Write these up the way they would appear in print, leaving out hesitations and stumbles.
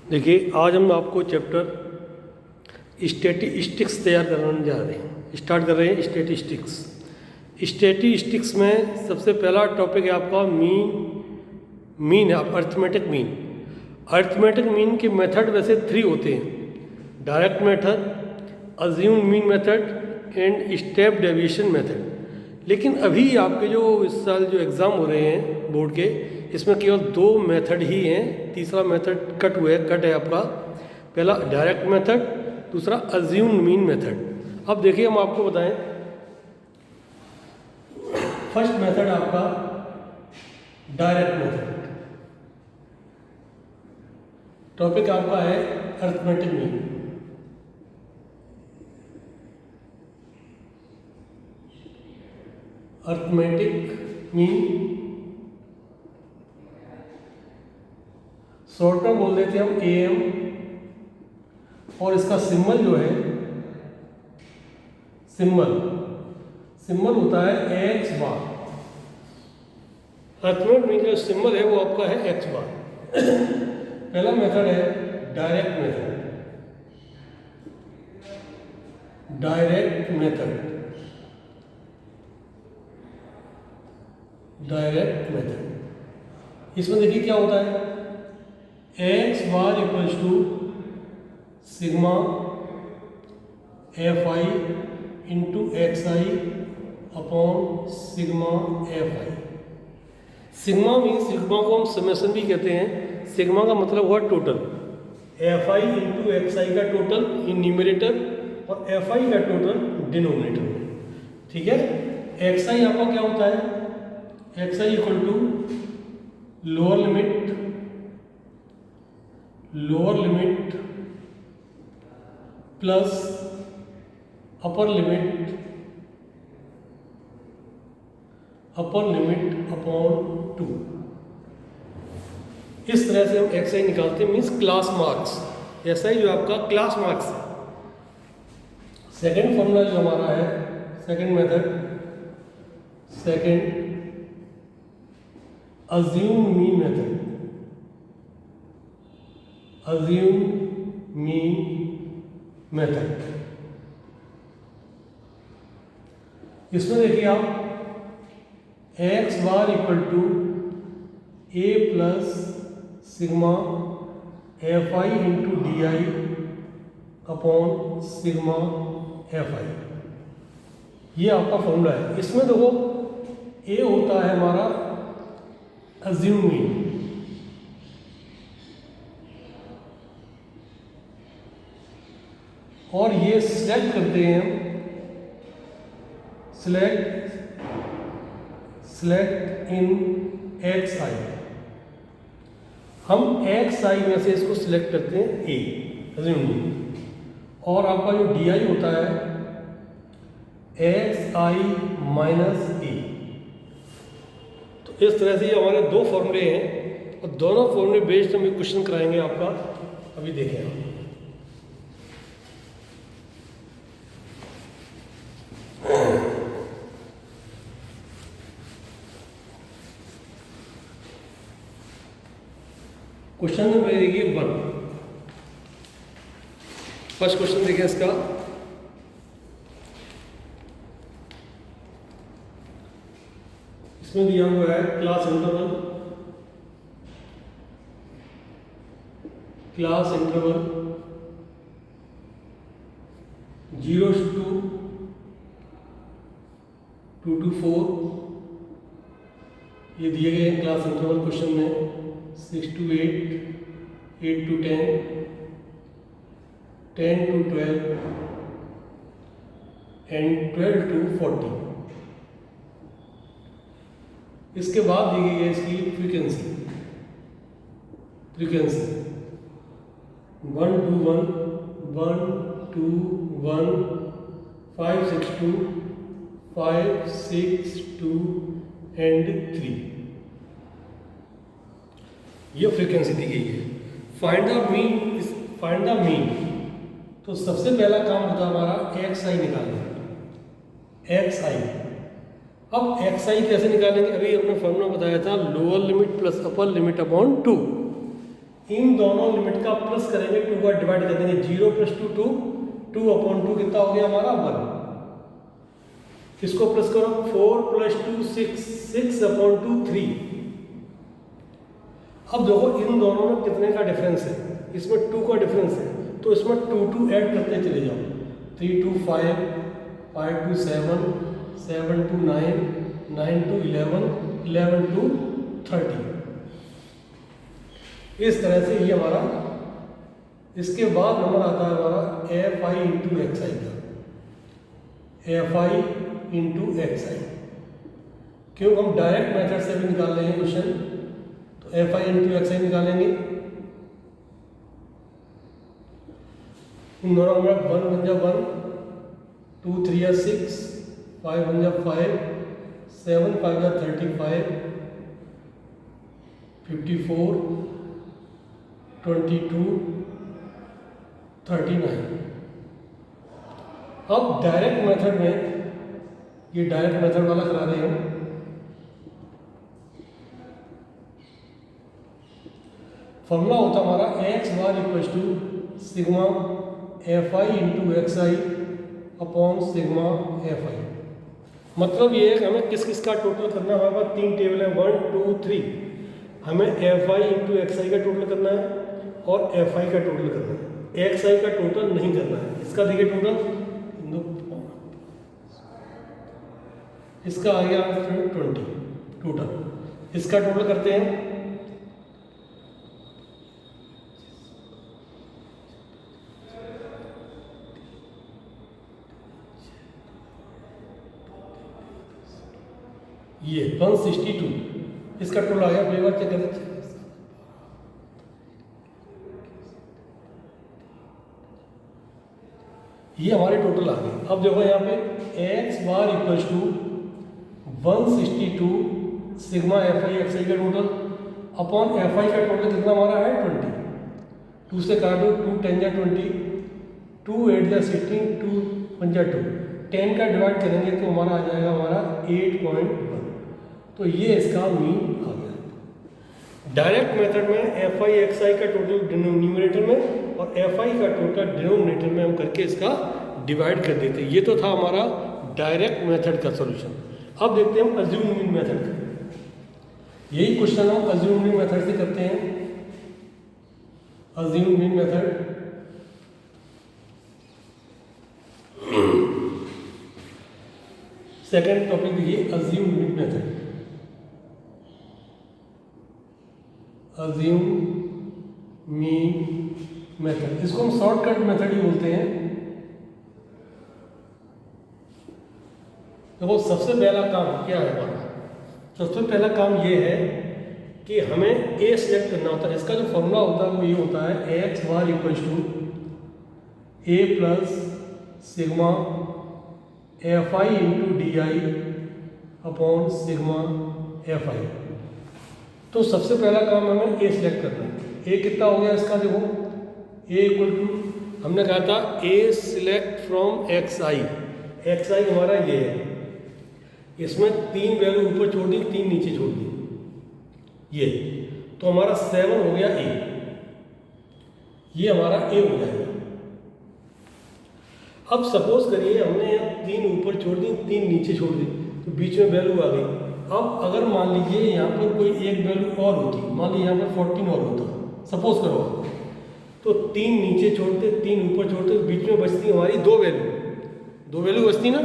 देखिए, आज हम आपको चैप्टर स्टैटिस्टिक्स तैयार करने जा रहे हैं, स्टार्ट कर रहे हैं स्टैटिस्टिक्स। स्टैटिस्टिक्स में सबसे पहला टॉपिक है आपका मीन है, अर्थमेटिक मीन। अर्थमेटिक मीन के मेथड वैसे 3 होते हैं: direct method, assume mean method and step deviation method. लेकिन अभी आपके जो इस साल जो एग्ज़ाम हो रहे हैं बोर्ड के, इसमें केवल 2 मेथड ही हैं। तीसरा मेथड कट है आपका। पहला डायरेक्ट मेथड, दूसरा अज्यूम मीन मेथड। अब देखिए, हम आपको बताएं, फर्स्ट मेथड आपका डायरेक्ट मेथड। टॉपिक आपका है arithmetic mean. Arithmetic mean short में बोल देते हैं हम AM, और इसका सिंबल जो है, सिंबल होता है एक्स बार। अर्थमेटिक मीन जो सिंबल है वो आपका है एक्स बार। पहला मेथड है डायरेक्ट मेथड। इसमें देखिए क्या होता है, x bar equals to sigma FI into XI upon sigma FI। Sigma को हम समेशन भी कहते हैं। सिग्मा का मतलब हुआ टोटल, FI इंटू XI का टोटल इन न्यूमरेटर और FI का टोटल डिनोमिनेटर में। ठीक है, XI आपका क्या होता है, XI equal to lower limit plus upper limit upon 2। इस तरह से हम XI निकालते हैं, मीन्स क्लास मार्क्स। SI जो आपका क्लास मार्क्स है। सेकेंड फॉर्मूला जो हमारा है, second method, assume mean method. इसमें देखिए आप, x bar equal to A plus sigma FI into DI upon sigma FI, ये आपका फॉर्मूला है। इसमें देखो A होता है हमारा अज्यूम मीन, और ये सिलेक्ट करते हैं हम, सिलेक्ट इन XI। हम XI में से इसको सिलेक्ट करते हैं A, अज्यूम मीन। और आपका जो DI होता है XI माइनस A। तो इस तरह से ये हमारे 2 फॉर्मूले हैं, और दोनों फॉर्मूले बेस्ड हम क्वेश्चन कराएंगे आपका। अभी देखें आप, क्वेश्चन नंबर 1। फर्स्ट क्वेश्चन देखिए इसका, इसमें दिया हुआ है क्लास इंटरवल 0 to 2 to 4। ये दिए गए हैं क्लास इंटरवल क्वेश्चन में। 6 to 8, 8 to 10, 10 to 12 and 12 to 40। इसके बाद दी गई है इसकी फ्रीक्वेंसी 1 to 1, 1 to 1, 5 6 2, 5 6 2 एंड 3। ये फ्रीक्वेंसी दी गई है। Find the mean. तो सबसे पहला काम होता है हमारा XI निकालना। XI, अब XI कैसे निकालेंगे? अभी हमने फॉर्मूला बताया था, lower limit plus upper limit upon 2। इन दोनों लिमिट का प्लस करेंगे, 2 का डिवाइड कर देंगे, 0 + 2 2, 2/2 कितना हो गया हमारा 1। इसको प्लस करो, 4 + 2 6, 6/2 3। अब देखो इन दोनों में कितने का डिफरेंस है, इसमें 2 का डिफरेंस है, तो इसमें 2 2 ऐड करते चले जाओ, 3 2 5, 5 2 7, 7 2 9, 9 2 11, 11 2 30। इस तरह से ये हमारा, इसके बाद नंबर आता है हमारा fi × xi का, fi × xi, क्यों हम डायरेक्ट मेथड से भी निकाल रहे हैं क्वेश्चन, तो fi × xi निकालेंगे। इन दोनों में 1 1 जा 1, 2 3 जा 6, 5 1 जा 5, 7 5 जा 35, 54, 22, 39। अब डायरेक्ट मेथड में, ये डायरेक्ट मेथड वाला करा रहे हैं, फॉर्मूला होता हमारा x बार = sigma fi × xi upon sigma fi। मतलब ये है कि हमें किस किस का टोटल करना है, हमारे पास 3 टेबल है, 1 2 3, हमें fi × xi का टोटल करना है और fi का टोटल करना है, xi का टोटल नहीं करना है। इसका देखिए टोटल, इसका आ गया 20 टोटल, इसका टोटल करते हैं, ये 162, इसका टोटल आ गया, एक बार चेक करें, ये हमारे टोटल आ गए। अब देखो यहाँ पे x बार = 162 सिग्मा fi xi का टोटल अपॉन fi का टोटल कितना हमारा है 20, 2 से काट दो, 2 10 जा 20, 2 8 जा 16, 2 1 जा 2, 10 का डिवाइड करेंगे तो हमारा आ जाएगा हमारा 8.1। तो ये इसका मीन आ गया। डायरेक्ट मेथड में fi xi का टोटल न्यूमरेटर में और fi का टोटल डिनोमिनेटर में हम करके इसका डिवाइड कर देते हैं। ये तो था हमारा डायरेक्ट मेथड का सॉल्यूशन। अब देखते हैं हम अज्यूम मीन मेथड का। यही क्वेश्चन हम अज्यूम मीन मेथड से करते हैं। Assume mean method, second topic देखिए, assume mean method. Assume mean method, इसको हम शॉर्टकट मेथड ही बोलते हैं। देखो सबसे पहला काम क्या है हमारा, सबसे पहला काम ये है कि हमें ए सिलेक्ट करना होता है। इसका जो फॉर्मूला होता है वो ये होता है x bar = a + sigma fi × di upon sigma fi। तो सबसे पहला काम हमें ए सिलेक्ट करना है। ए कितना हो गया इसका, देखो a = हमने कहा था a select from xi, xi हमारा ये है, इसमें 3 वैल्यू ऊपर छोड़ दी, 3 नीचे छोड़ दी, ये तो हमारा 7 हो गया a, ये हमारा a हो जाएगा। अब सपोज करिए हमने यहाँ 3 ऊपर छोड़ दी, 3 नीचे छोड़ दी, तो बीच में वैल्यू आ गई। अब अगर मान लीजिए यहाँ पर कोई एक वैल्यू और होती, मान लीजिए यहाँ पर 14 और होता, सपोज करो, तो 3 नीचे छोड़ते, 3 ऊपर छोड़ते, तो बीच में बचती हमारी 2 वैल्यू बचती ना।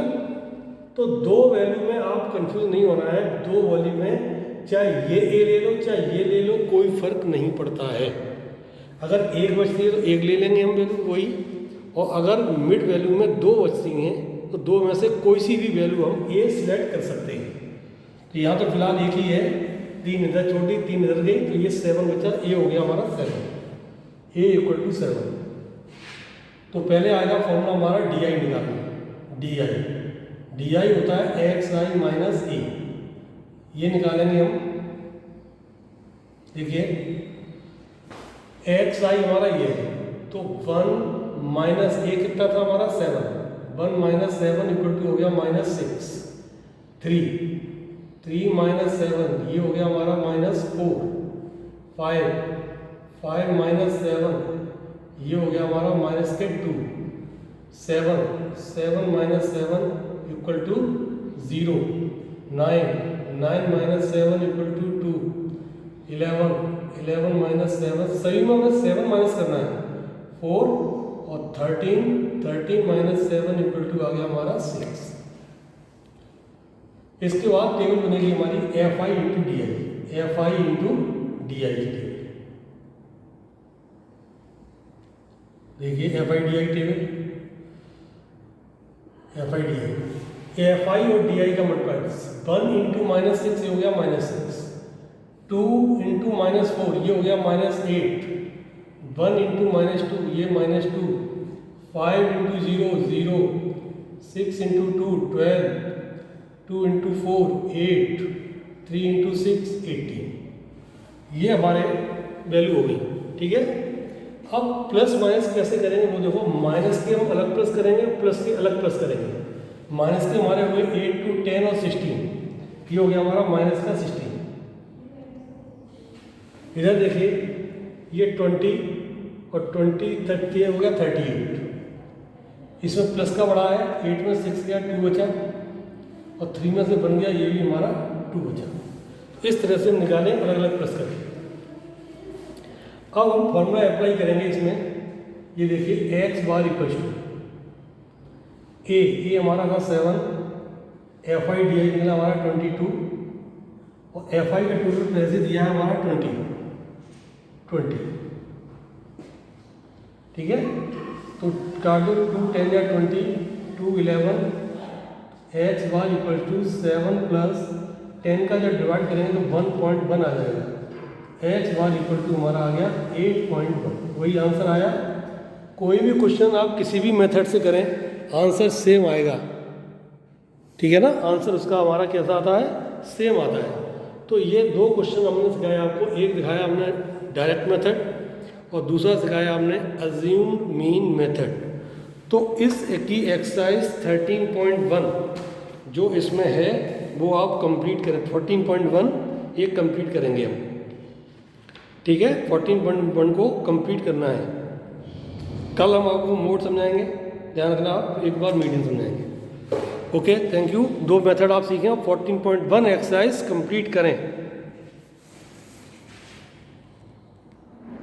तो 2 वैल्यू में आप कंफ्यूज नहीं होना है, 2 वैल्यू में चाहे ये ए ले लो चाहे ये ले लो, कोई फर्क नहीं पड़ता है। अगर एक बचती है तो एक ले लेंगे हम वैल्यू वही, और अगर मिड वैल्यू में 2 बचती हैं तो 2 में से कोई सी भी वैल्यू हम ए सिलेक्ट कर सकते हैं। तो यहाँ तो फिलहाल एक ही है, 3 इधर छोड़ दी, 3 इधर गई, तो ये 7 बचा, ये हो गया हमारा 7, a = 7। तो पहले आएगा फॉर्मूला हमारा di निकालना, di होता है xi - a, ये निकालेंगे हम। देखिए xi हमारा ये है, तो 1 - a कितना था हमारा 7, 1 - 7 = हो गया -6, 3 - 7 ये हो गया हमारा -4, 5 5 माइनस 7 ये हो गया हमारा माइनस के 2, 7 minus 7 equal to 0, 9 minus 7 equal to 2, 11 minus 7, सभी में हमें 7 माइनस करना है, 4 और 13 माइनस 7 इक्वल टू आ गया हमारा 6। इसके बाद टेबल बनेगी हमारी F I into D I, F I into D I की टेबल। देखिए F I D I table, F I D I, F I और डी आई का मल्टीप्लाई 1 इंटू माइनस 6 ये हो गया माइनस 6, 2 इंटू माइनस 4 ये हो गया माइनस 8, 1 इंटू माइनस 2 ये minus 2, 5 into 0 0, 6 into 2 12, 2 into 4 8, 3 into 6 18। ये हमारे वैल्यू हो गई, ठीक है। अब प्लस माइनस कैसे करेंगे वो देखो, माइनस के हम अलग प्लस करेंगे, प्लस के अलग प्लस करेंगे। माइनस के हमारे हुए 8 2 10 और 16, ये हो गया हमारा माइनस का 16। इधर देखिए ये 20 और 20 30 हो गया 38। इसमें प्लस का बढ़ा है, 8 में 6 गया 2 बचा और 3 में से बन गया ये भी हमारा 2 बचा। इस तरह से निकालें अलग अलग प्लस करके। अब हम फॉर्मूला अप्लाई करेंगे इसमें। ये देखिए एक्स बार इक्वल टू ए हमारा था 7, एफ आई डी आई निकला हमारा 22 और एफ आई का टोटल पैसे दिया है हमारा 20, ठीक है। तो काट दो, 2 10 या 20, 2 11, x bar equal to 7 plus 10 का जब डिवाइड करेंगे तो 1.1 आ जाएगा। एक्स बार इक्वल टू हमारा आ गया 8.1, वही आंसर आया। कोई भी क्वेश्चन आप किसी भी मेथड से करें आंसर सेम आएगा, ठीक है ना। आंसर उसका हमारा कैसा आता है, सेम आता है। तो ये 2 क्वेश्चन हमने सिखाया आपको, एक दिखाया हमने डायरेक्ट मेथड और दूसरा सिखाया हमने अज्यूम मीन मेथड। तो इस की एक्सरसाइज 13.1 जो इसमें है वो आप कंप्लीट करें। 14.1 ये कंप्लीट करेंगे हम, ठीक है। 14.1 को कंप्लीट करना है। कल हम आपको मोड समझाएंगे, ध्यान रखना आप, एक बार मीडियम समझाएंगे। Okay, thank you. 2 मेथड आप सीखें, 14.1 एक्सरसाइज कंप्लीट करें।